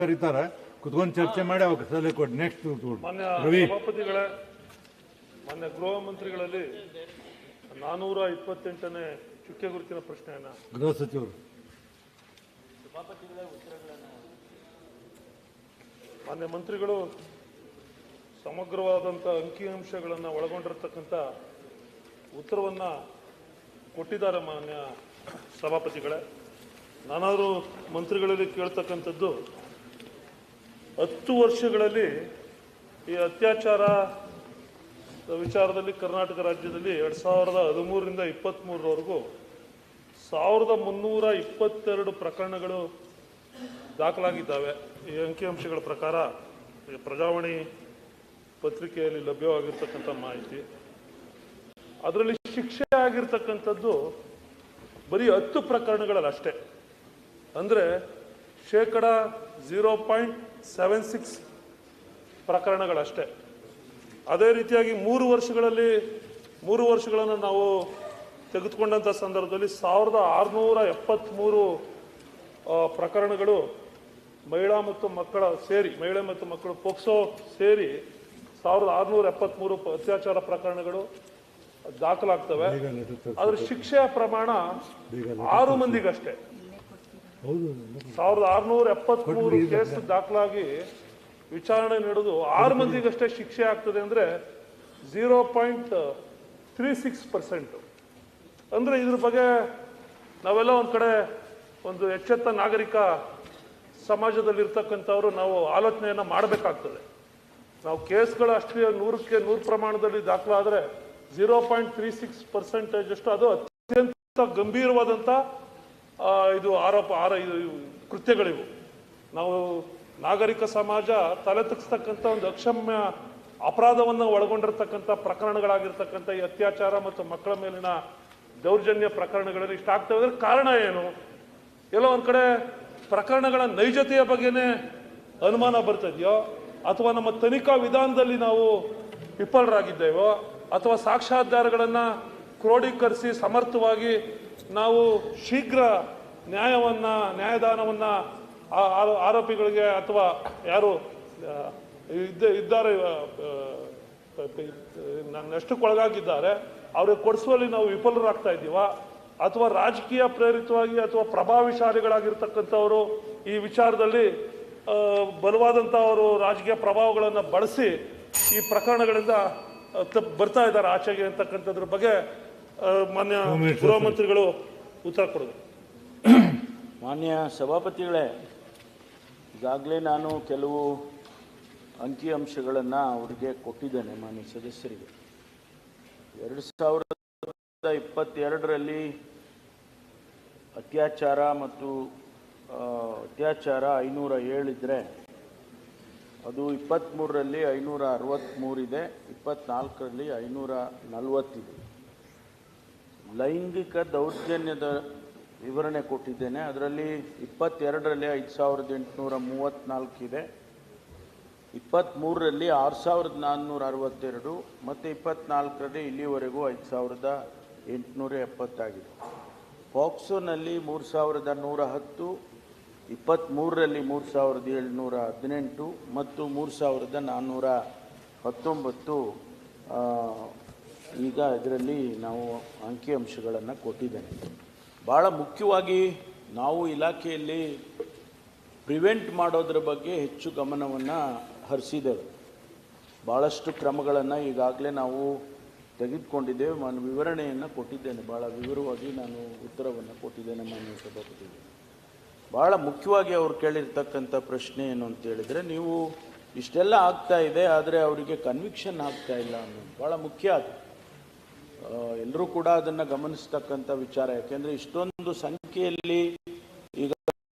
ಕರೀತಾರೆ, ಕುತ್ಕೊಂಡು ಚರ್ಚೆ ಮಾಡಿ ಅವಕ್ಕೆ ಸಲಹೆ ಕೊಡಿ. ನೆಕ್ಸ್ಟ್ ಮಾನ್ಯ ರವಿ ಸಭಾಪತಿಗಳೇ, ಮಾನ್ಯ ಗೃಹ ಮಂತ್ರಿಗಳಲ್ಲಿ 428ನೇ ಚುಕ್ಕೆ ಗುರುತಿನ ಪ್ರಶ್ನೆಯನ್ನ ಗೃಹ ಸಚಿವರು ಮಾನ್ಯ ಮಂತ್ರಿಗಳು ಸಮಗ್ರವಾದಂಥ ಅಂಕಿಅಂಶಗಳನ್ನು ಒಳಗೊಂಡಿರತಕ್ಕಂಥ ಉತ್ತರವನ್ನು ಕೊಟ್ಟಿದ್ದಾರೆ. ಮಾನ್ಯ ಸಭಾಪತಿಗಳೇ, ನಾನಾದರೂ ಮಂತ್ರಿಗಳಲ್ಲಿ ಕೇಳ್ತಕ್ಕಂಥದ್ದು, 10 ವರ್ಷಗಳಲ್ಲಿ ಈ ಅತ್ಯಾಚಾರ ವಿಚಾರದಲ್ಲಿ ಕರ್ನಾಟಕ ರಾಜ್ಯದಲ್ಲಿ 2013ರಿಂದ 23ರವರೆಗೂ 1322 ಪ್ರಕರಣಗಳು ದಾಖಲಾಗಿದ್ದಾವೆ. ಈ ಅಂಕಿಅಂಶಗಳ ಪ್ರಕಾರ ಪ್ರಜಾವಾಣಿ ಪತ್ರಿಕೆಯಲ್ಲಿ ಲಭ್ಯವಾಗಿರ್ತಕ್ಕಂಥ ಮಾಹಿತಿ. ಅದರಲ್ಲಿ ಶಿಕ್ಷೆ ಆಗಿರ್ತಕ್ಕಂಥದ್ದು ಬರೀ 10 ಪ್ರಕರಣಗಳಲ್ಲಷ್ಟೇ, ಅಂದರೆ 0.76% ಪ್ರಕರಣಗಳಷ್ಟೇ. ಅದೇ ರೀತಿಯಾಗಿ 3 ವರ್ಷಗಳನ್ನು ನಾವು ತೆಗೆದುಕೊಂಡಂಥ ಸಂದರ್ಭದಲ್ಲಿ 1673 ಪ್ರಕರಣಗಳು ಮಹಿಳಾ ಮತ್ತು ಮಕ್ಕಳು ಪೋಕ್ಸೋ ಸೇರಿ 1673 ಅತ್ಯಾಚಾರ ಪ್ರಕರಣಗಳು ದಾಖಲಾಗ್ತವೆ. ಅದರ ಶಿಕ್ಷೆಯ ಪ್ರಮಾಣ 6 ಮಂದಿಗಷ್ಟೇ. 1673 ಕೇಸ್ ದಾಖಲಾಗಿ ವಿಚಾರಣೆ ನಡೆದು 6 ಮಂದಿಗಷ್ಟೇ ಶಿಕ್ಷೆ ಆಗ್ತದೆ. ಅಂದರೆ 0.36%. ಅಂದರೆ ಇದ್ರ ಬಗ್ಗೆ ನಾವೆಲ್ಲ ಒಂದು ಕಡೆ ಒಂದು ಎಚ್ಚೆತ್ತ ನಾಗರಿಕ ಸಮಾಜದಲ್ಲಿರ್ತಕ್ಕಂಥವ್ರು ನಾವು ಆಲೋಚನೆಯನ್ನು ಮಾಡಬೇಕಾಗ್ತದೆ. ನಾವು ಕೇಸ್ಗಳು ಅಷ್ಟೇ 100ಕ್ಕೆ 100 ಪ್ರಮಾಣದಲ್ಲಿ ದಾಖಲಾದರೆ 0.36% ಅಷ್ಟು ಅದು ಅತ್ಯಂತ ಗಂಭೀರವಾದಂಥ ಇದು ಕೃತ್ಯಗಳಿವು. ನಾವು ನಾಗರಿಕ ಸಮಾಜ ತಲೆ ತಗ್ಸ್ತಕ್ಕಂಥ ಒಂದು ಅಕ್ಷಮ್ಯ ಅಪರಾಧವನ್ನು ಒಳಗೊಂಡಿರ್ತಕ್ಕಂಥ ಪ್ರಕರಣಗಳಾಗಿರ್ತಕ್ಕಂಥ ಈ ಅತ್ಯಾಚಾರ ಮತ್ತು ಮಕ್ಕಳ ಮೇಲಿನ ದೌರ್ಜನ್ಯ ಪ್ರಕರಣಗಳಲ್ಲಿ ಇಷ್ಟ ಆಗ್ತವೆ. ಅಂದರೆ ಕಾರಣ ಏನು? ಎಲ್ಲೋ ಒಂದು ಕಡೆ ಪ್ರಕರಣಗಳ ನೈಜತೆಯ ಬಗ್ಗೆನೇ ಅನುಮಾನ ಬರ್ತಿದೆಯೋ, ಅಥವಾ ನಮ್ಮ ತನಿಖಾ ವಿಧಾನದಲ್ಲಿ ನಾವು ವಿಫಲರಾಗಿದ್ದೇವೋ, ಅಥವಾ ಸಾಕ್ಷ್ಯಾಧಾರಗಳನ್ನು ಕ್ರೋಢೀಕರಿಸಿ ಸಮರ್ಥವಾಗಿ ನಾವು ಶೀಘ್ರ ನ್ಯಾಯದಾನವನ್ನು ಆರೋಪಿಗಳಿಗೆ ಅಥವಾ ಯಾರು ಇದ್ದಾರೆ ನಷ್ಟಕ್ಕೊಳಗಾಗಿದ್ದಾರೆ ಅವ್ರಿಗೆ ಕೊಡಿಸುವಲ್ಲಿ ನಾವು ವಿಫಲರಾಗ್ತಾ ಇದ್ದೀವಾ, ಅಥವಾ ರಾಜಕೀಯ ಪ್ರೇರಿತವಾಗಿ ಅಥವಾ ಪ್ರಭಾವಶಾಲಿಗಳಾಗಿರ್ತಕ್ಕಂಥವರು ಈ ವಿಚಾರದಲ್ಲಿ ಬಲವಾದಂಥ ಅವರು ರಾಜಕೀಯ ಪ್ರಭಾವಗಳನ್ನು ಬಳಸಿ ಈ ಪ್ರಕರಣಗಳಿಂದ ಬರ್ತಾ ಇದ್ದಾರೆ ಆಚೆಗೆ ಅಂತಕ್ಕಂಥದ್ರ ಬಗ್ಗೆ ಮಾನ್ಯ ಗೃಹ ಮಂತ್ರಿಗಳು ಉತ್ತರ ಕೊಡೋದು. ಮಾನ್ಯ ಸಭಾಪತಿಗಳೇ, ಈಗಾಗಲೇ ನಾನು ಕೆಲವು ಅಂಕಿಅಂಶಗಳನ್ನು ಅವರಿಗೆ ಕೊಟ್ಟಿದ್ದೇನೆ ಮಾನ್ಯ ಸದಸ್ಯರಿಗೆ. 2022ರಲ್ಲಿ ಅತ್ಯಾಚಾರ 507 ಇದ್ದರೆ, ಅದು 23ರಲ್ಲಿ 563 ಇದೆ, 24ರಲ್ಲಿ 540 ಇದೆ. ಲೈಂಗಿಕ ದೌರ್ಜನ್ಯದ ವಿವರಣೆ ಕೊಟ್ಟಿದ್ದೇನೆ. ಅದರಲ್ಲಿ 22ರಲ್ಲಿ 5834 ಇದೆ, 23ರಲ್ಲಿ 6462 ಮತ್ತು 24ರಲ್ಲಿ ಇಲ್ಲಿವರೆಗೂ 5870 ಆಗಿದೆ. ಪಾಕ್ಸೋನಲ್ಲಿ 3110, 23ರಲ್ಲಿ 3718 ಮತ್ತು 3419 ಈಗ ಇದರಲ್ಲಿ ನಾವು ಅಂಕಿಅಂಶಗಳನ್ನು ಕೊಟ್ಟಿದ್ದೇನೆ. ಭಾಳ ಮುಖ್ಯವಾಗಿ ನಾವು ಇಲಾಖೆಯಲ್ಲಿ ಪ್ರಿವೆಂಟ್ ಮಾಡೋದ್ರ ಬಗ್ಗೆ ಹೆಚ್ಚು ಗಮನವನ್ನು ಹರಿಸಿದ್ದೇವೆ. ಭಾಳಷ್ಟು ಕ್ರಮಗಳನ್ನು ಈಗಾಗಲೇ ನಾವು ತೆಗೆದುಕೊಂಡಿದ್ದೇವೆ. ನಾನು ವಿವರಣೆಯನ್ನು ಕೊಟ್ಟಿದ್ದೇನೆ, ಭಾಳ ವಿವರವಾಗಿ ನಾನು ಉತ್ತರವನ್ನು ಕೊಟ್ಟಿದ್ದೇನೆ ಮಾನ್ಯ ಸಭಾಪತಿಗಳು. ಭಾಳ ಮುಖ್ಯವಾಗಿ ಅವ್ರು ಕೇಳಿರ್ತಕ್ಕಂಥ ಪ್ರಶ್ನೆ ಏನು ಅಂತ ಹೇಳಿದರೆ, ನೀವು ಇಷ್ಟೆಲ್ಲ ಆಗ್ತಾ ಇದೆ ಆದರೆ ಅವರಿಗೆ ಕನ್ವಿಕ್ಷನ್ ಆಗ್ತಾ ಇಲ್ಲ ಅನ್ನೋದು ಭಾಳ ಮುಖ್ಯ. ಅದು ಎಲ್ಲರೂ ಕೂಡ ಅದನ್ನು ಗಮನಿಸ್ತಕ್ಕಂಥ ವಿಚಾರ. ಯಾಕೆಂದರೆ ಇಷ್ಟೊಂದು ಸಂಖ್ಯೆಯಲ್ಲಿ ಈಗ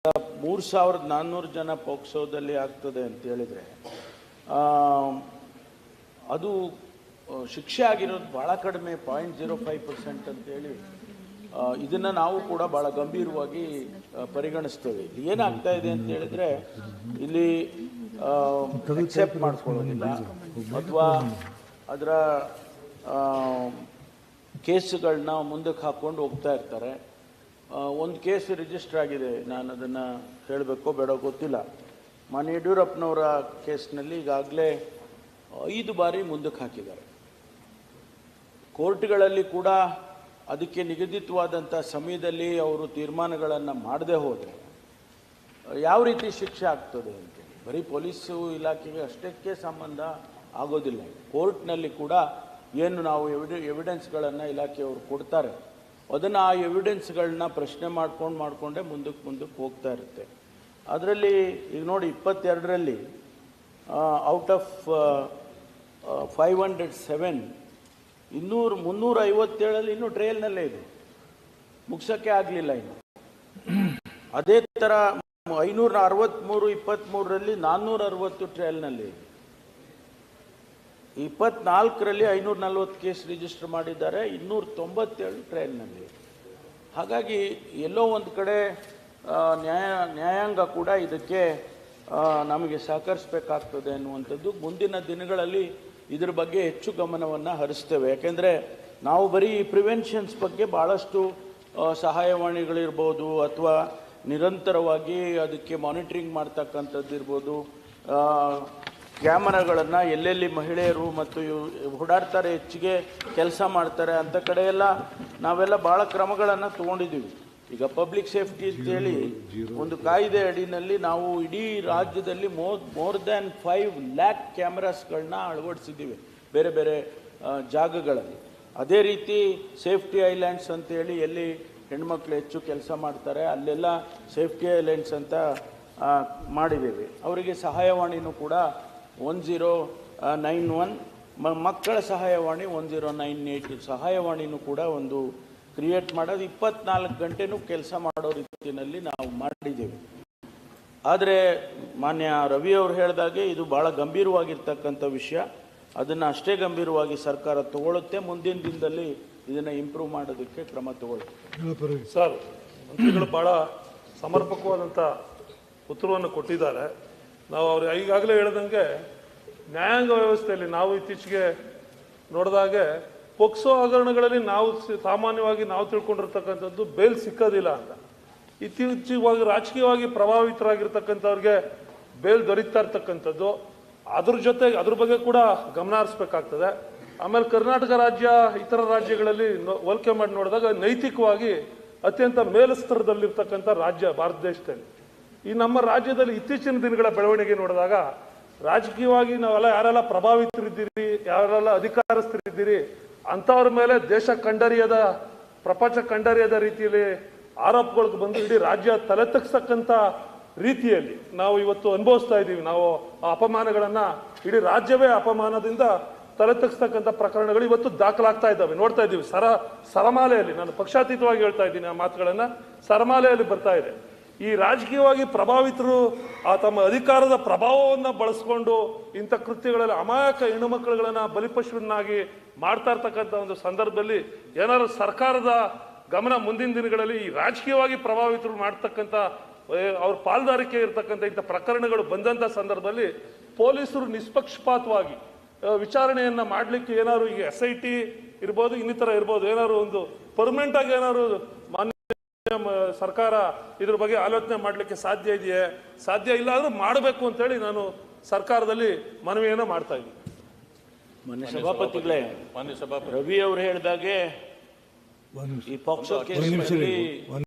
3400 ಜನ ಪೋಕ್ಸೋದಲ್ಲಿ ಆಗ್ತದೆ ಅಂತ ಹೇಳಿದರೆ, ಅದು ಶಿಕ್ಷೆ ಆಗಿರೋದು ಭಾಳ ಕಡಿಮೆ, 0.05% ಅಂತೇಳಿ ಇದನ್ನು ನಾವು ಕೂಡ ಭಾಳ ಗಂಭೀರವಾಗಿ ಪರಿಗಣಿಸ್ತೇವೆ. ಏನಾಗ್ತಾ ಇದೆ ಅಂತ ಹೇಳಿದರೆ, ಇಲ್ಲಿ ಅಕ್ಸೆಪ್ಟ್ ಮಾಡ್ಕೊಳ್ಳೋದಿಲ್ಲ ಅಥವಾ ಅದರ ಕೇಸುಗಳನ್ನ ಮುಂದಕ್ಕೆ ಹಾಕ್ಕೊಂಡು ಹೋಗ್ತಾ ಇರ್ತಾರೆ. ಒಂದು ಕೇಸ್ ರಿಜಿಸ್ಟರ್ ಆಗಿದೆ, ನಾನು ಅದನ್ನು ಹೇಳಬೇಕೋ ಬೇಡ ಗೊತ್ತಿಲ್ಲ. ಮಾನ್ಯ ಯಡಿಯೂರಪ್ಪನವರ ಕೇಸ್ನಲ್ಲಿ ಈಗಾಗಲೇ 5 ಬಾರಿ ಮುಂದಕ್ಕೆ ಹಾಕಿದ್ದಾರೆ. ಕೋರ್ಟ್ಗಳಲ್ಲಿ ಕೂಡ ಅದಕ್ಕೆ ನಿಗದಿತವಾದಂಥ ಸಮಯದಲ್ಲಿ ಅವರು ತೀರ್ಮಾನಗಳನ್ನು ಮಾಡದೆ ಹೋದರೆ ಯಾವ ರೀತಿ ಶಿಕ್ಷೆ ಆಗ್ತದೆ ಅಂತೇಳಿ ಬರೀ ಪೊಲೀಸು ಇಲಾಖೆಗೆ ಅಷ್ಟಕ್ಕೆ ಸಂಬಂಧ ಆಗೋದಿಲ್ಲ. ಕೋರ್ಟ್ನಲ್ಲಿ ಕೂಡ ಏನು ನಾವು ಎವಿಡೆನ್ಸ್ಗಳನ್ನು ಇಲಾಖೆಯವರು ಕೊಡ್ತಾರೆ ಅದನ್ನು ಆ ಎವಿಡೆನ್ಸ್ಗಳನ್ನ ಪ್ರಶ್ನೆ ಮಾಡಿಕೊಂಡೇ ಮುಂದಕ್ಕೆ ಹೋಗ್ತಾ ಇರುತ್ತೆ. ಅದರಲ್ಲಿ ಈಗ ನೋಡಿ 22ರಲ್ಲಿ ಔಟ್ ಆಫ್ 507 357 ಇನ್ನೂ ಟ್ರಯಲ್ನಲ್ಲೇ ಇದೆ, ಮುಗಿಸೋಕ್ಕೆ ಆಗಲಿಲ್ಲ ಇನ್ನು. ಅದೇ ಥರ 563 23ರಲ್ಲಿ 460 ಟ್ರಯಲ್ನಲ್ಲಿ ಇದೆ. 24ರಲ್ಲಿ 540 ಕೇಸ್ ರಿಜಿಸ್ಟರ್ ಮಾಡಿದ್ದಾರೆ, 297 ಟ್ರಯಲ್ನಲ್ಲಿ. ಹಾಗಾಗಿ ಎಲ್ಲೋ ಒಂದು ಕಡೆ ನ್ಯಾಯಾಂಗ ಕೂಡ ಇದಕ್ಕೆ ನಮಗೆ ಸಹಕರಿಸಬೇಕಾಗ್ತದೆ ಅನ್ನುವಂಥದ್ದು. ಮುಂದಿನ ದಿನಗಳಲ್ಲಿ ಇದ್ರ ಬಗ್ಗೆ ಹೆಚ್ಚು ಗಮನವನ್ನು ಹರಿಸ್ತೇವೆ. ಯಾಕೆಂದರೆ ನಾವು ಬರೀ ಪ್ರಿವೆನ್ಷನ್ಸ್ ಬಗ್ಗೆ ಭಾಳಷ್ಟು ಸಹಾಯವಾಣಿಗಳಿರ್ಬೋದು ಅಥವಾ ನಿರಂತರವಾಗಿ ಅದಕ್ಕೆ ಮಾನಿಟ್ರಿಂಗ್ ಮಾಡ್ತಕ್ಕಂಥದ್ದು ಇರ್ಬೋದು, ಕ್ಯಾಮರಾಗಳನ್ನು ಎಲ್ಲೆಲ್ಲಿ ಮಹಿಳೆಯರು ಮತ್ತು ಓಡಾಡ್ತಾರೆ ಹೆಚ್ಚಿಗೆ ಕೆಲಸ ಮಾಡ್ತಾರೆ ಅಂಥ ಕಡೆ ಎಲ್ಲ ನಾವೆಲ್ಲ ಭಾಳ ಕ್ರಮಗಳನ್ನು ತೊಗೊಂಡಿದ್ದೀವಿ. ಈಗ ಪಬ್ಲಿಕ್ ಸೇಫ್ಟಿ ಅಂತೇಳಿ ಒಂದು ಕಾಯ್ದೆ ಅಡಿನಲ್ಲಿ ನಾವು ಇಡೀ ರಾಜ್ಯದಲ್ಲಿ ಮೋರ್ ದ್ಯಾನ್ 5 lakh ಕ್ಯಾಮ್ರಾಸ್ಗಳನ್ನ ಅಳವಡಿಸಿದ್ದೀವಿ ಬೇರೆ ಬೇರೆ ಜಾಗಗಳಲ್ಲಿ. ಅದೇ ರೀತಿ ಸೇಫ್ಟಿ ಐಲ್ಯಾಂಡ್ಸ್ ಅಂತೇಳಿ ಎಲ್ಲಿ ಹೆಣ್ಮಕ್ಳು ಹೆಚ್ಚು ಕೆಲಸ ಮಾಡ್ತಾರೆ ಅಲ್ಲೆಲ್ಲ ಸೇಫ್ಟಿ ಐಲ್ಯಾಂಡ್ಸ್ ಅಂತ ಮಾಡಿದ್ದೀವಿ. ಅವರಿಗೆ ಸಹಾಯವಾಣಿನೂ ಕೂಡ 1091, ಮಕ್ಕಳ ಸಹಾಯವಾಣಿ 1098 ಸಹಾಯವಾಣಿನೂ ಕೂಡ ಒಂದು ಕ್ರಿಯೇಟ್ ಮಾಡೋದು 24 ಗಂಟೆನೂ ಕೆಲಸ ಮಾಡೋ ರೀತಿಯಲ್ಲಿ ನಾವು ಮಾಡಿದ್ದೀವಿ. ಆದರೆ ಮಾನ್ಯ ರವಿ ಅವರು ಹೇಳಿದಾಗೆ ಇದು ಭಾಳ ಗಂಭೀರವಾಗಿರ್ತಕ್ಕಂಥ ವಿಷಯ. ಅದನ್ನು ಅಷ್ಟೇ ಗಂಭೀರವಾಗಿ ಸರ್ಕಾರ ತಗೊಳ್ಳುತ್ತೆ. ಮುಂದಿನ ದಿನದಲ್ಲಿ ಇದನ್ನು ಇಂಪ್ರೂವ್ ಮಾಡೋದಕ್ಕೆ ಕ್ರಮ ತಗೊಳ್ಳುತ್ತೆ. ಸರ್, ಮಂತ್ರಿಗಳು ಭಾಳ ಸಮರ್ಪಕವಾದಂಥ ಉತ್ತರವನ್ನು ಕೊಟ್ಟಿದ್ದಾರೆ. ನಾವು ಅವ್ರು ಈಗಾಗಲೇ ಹೇಳ್ದಂಗೆ ನ್ಯಾಯಾಂಗ ವ್ಯವಸ್ಥೆಯಲ್ಲಿ ನಾವು ಇತ್ತೀಚೆಗೆ ನೋಡಿದಾಗೆ ಪೊಕ್ಸೋ ಹಗರಣಗಳಲ್ಲಿ ನಾವು ಸಾಮಾನ್ಯವಾಗಿ ನಾವು ತಿಳ್ಕೊಂಡಿರ್ತಕ್ಕಂಥದ್ದು ಬೇಲ್ ಸಿಕ್ಕೋದಿಲ್ಲ ಅಂತ. ಇತ್ತೀಚೆಗಾಗಿ ರಾಜಕೀಯವಾಗಿ ಪ್ರಭಾವಿತರಾಗಿರ್ತಕ್ಕಂಥವ್ರಿಗೆ ಬೇಲ್ ದೊರೀತಾ ಇರ್ತಕ್ಕಂಥದ್ದು, ಅದ್ರ ಬಗ್ಗೆ ಕೂಡ ಗಮನ ಹರಿಸ್ಬೇಕಾಗ್ತದೆ. ಆಮೇಲೆ ಕರ್ನಾಟಕ ರಾಜ್ಯ ಇತರ ರಾಜ್ಯಗಳಲ್ಲಿ ಹೋಲಿಕೆ ಮಾಡಿ ನೋಡಿದಾಗ ನೈತಿಕವಾಗಿ ಅತ್ಯಂತ ಮೇಲಸ್ತರದಲ್ಲಿರ್ತಕ್ಕಂಥ ರಾಜ್ಯ ಭಾರತ ದೇಶದಲ್ಲಿ. ಈ ನಮ್ಮ ರಾಜ್ಯದಲ್ಲಿ ಇತ್ತೀಚಿನ ದಿನಗಳ ಬೆಳವಣಿಗೆ ನೋಡಿದಾಗ ರಾಜಕೀಯವಾಗಿ ನಾವೆಲ್ಲ ಯಾರೆಲ್ಲ ಪ್ರಭಾವಿತರಿದ್ದೀರಿ, ಯಾರೆಲ್ಲ ಅಧಿಕಾರಸ್ಥರಿದ್ದೀರಿ ಅಂಥವ್ರ ಮೇಲೆ ದೇಶ ಕಂಡರಿಯದ ಪ್ರಪಂಚ ಕಂಡರಿಯದ ರೀತಿಯಲ್ಲಿ ಆರೋಪಗಳಿಗೆ ಬಂದು ಇಡೀ ರಾಜ್ಯ ತಲೆ ತಗ್ಸಕ್ಕಂಥ ರೀತಿಯಲ್ಲಿ ನಾವು ಇವತ್ತು ಅನುಭವಿಸ್ತಾ ಇದ್ದೀವಿ. ನಾವು ಆ ಅಪಮಾನಗಳನ್ನು ಇಡೀ ರಾಜ್ಯವೇ ಅಪಮಾನದಿಂದ ತಲೆ ತಗ್ಸ್ತಕ್ಕಂಥ ಪ್ರಕರಣಗಳು ಇವತ್ತು ದಾಖಲಾಗ್ತಾ ಇದ್ದಾವೆ, ನೋಡ್ತಾ ಇದ್ದೀವಿ. ಸರಮಾಲೆಯಲ್ಲಿ, ನಾನು ಪಕ್ಷಾತೀತವಾಗಿ ಹೇಳ್ತಾ ಇದ್ದೀನಿ ಆ ಮಾತುಗಳನ್ನು, ಸರಮಾಲೆಯಲ್ಲಿ ಬರ್ತಾ ಇದೆ. ಈ ರಾಜಕೀಯವಾಗಿ ಪ್ರಭಾವಿತರು ತಮ್ಮ ಅಧಿಕಾರದ ಪ್ರಭಾವವನ್ನು ಬಳಸ್ಕೊಂಡು ಇಂಥ ಕೃತ್ಯಗಳಲ್ಲಿ ಅಮಾಯಕ ಹೆಣ್ಣುಮಕ್ಕಳುಗಳನ್ನ ಬಲಿಪಶುವನ್ನಾಗಿ ಮಾಡ್ತಾ ಇರ್ತಕ್ಕಂಥ ಒಂದು ಸಂದರ್ಭದಲ್ಲಿ ಏನಾದ್ರು ಸರ್ಕಾರದ ಗಮನ ಮುಂದಿನ ದಿನಗಳಲ್ಲಿ ಈ ರಾಜಕೀಯವಾಗಿ ಪ್ರಭಾವಿತರು ಮಾಡ್ತಕ್ಕಂಥ ಅವ್ರ ಪಾಲ್ದಾರಿಕೆ ಇರ್ತಕ್ಕಂಥ ಇಂಥ ಪ್ರಕರಣಗಳು ಬಂದಂಥ ಸಂದರ್ಭದಲ್ಲಿ ಪೊಲೀಸರು ನಿಷ್ಪಕ್ಷಪಾತವಾಗಿ ವಿಚಾರಣೆಯನ್ನ ಮಾಡಲಿಕ್ಕೆ ಏನಾದ್ರು ಈಗ SIT ಇರ್ಬೋದು, ಇನ್ನಿತರ ಇರ್ಬೋದು, ಏನಾದ್ರು ಒಂದು ಪರ್ಮನೆಂಟ್ ಆಗಿ ಏನಾದ್ರು ಮಾನ್ಯ ಸರ್ಕಾರ ಇದ್ರ ಬಗ್ಗೆ ಆಲೋಚನೆ ಮಾಡಲಿಕ್ಕೆ ಸಾಧ್ಯ ಇದೆಯೇ? ಸಾಧ್ಯ ಇಲ್ಲ ಆದ್ರೂ ಮಾಡಬೇಕು ಅಂತೇಳಿ ನಾನು ಸರ್ಕಾರದಲ್ಲಿ ಮನವಿಯನ್ನು ಮಾಡ್ತಾ ಇದ್ದೀನಿ. ಮಾನ್ಯ ಸಭಾಪತಿಗಳೇ, ರವಿ ಅವರು ಹೇಳಿದಾಗೆ ಈ ಪಾಕ್ಸೋ ಕೇಸ್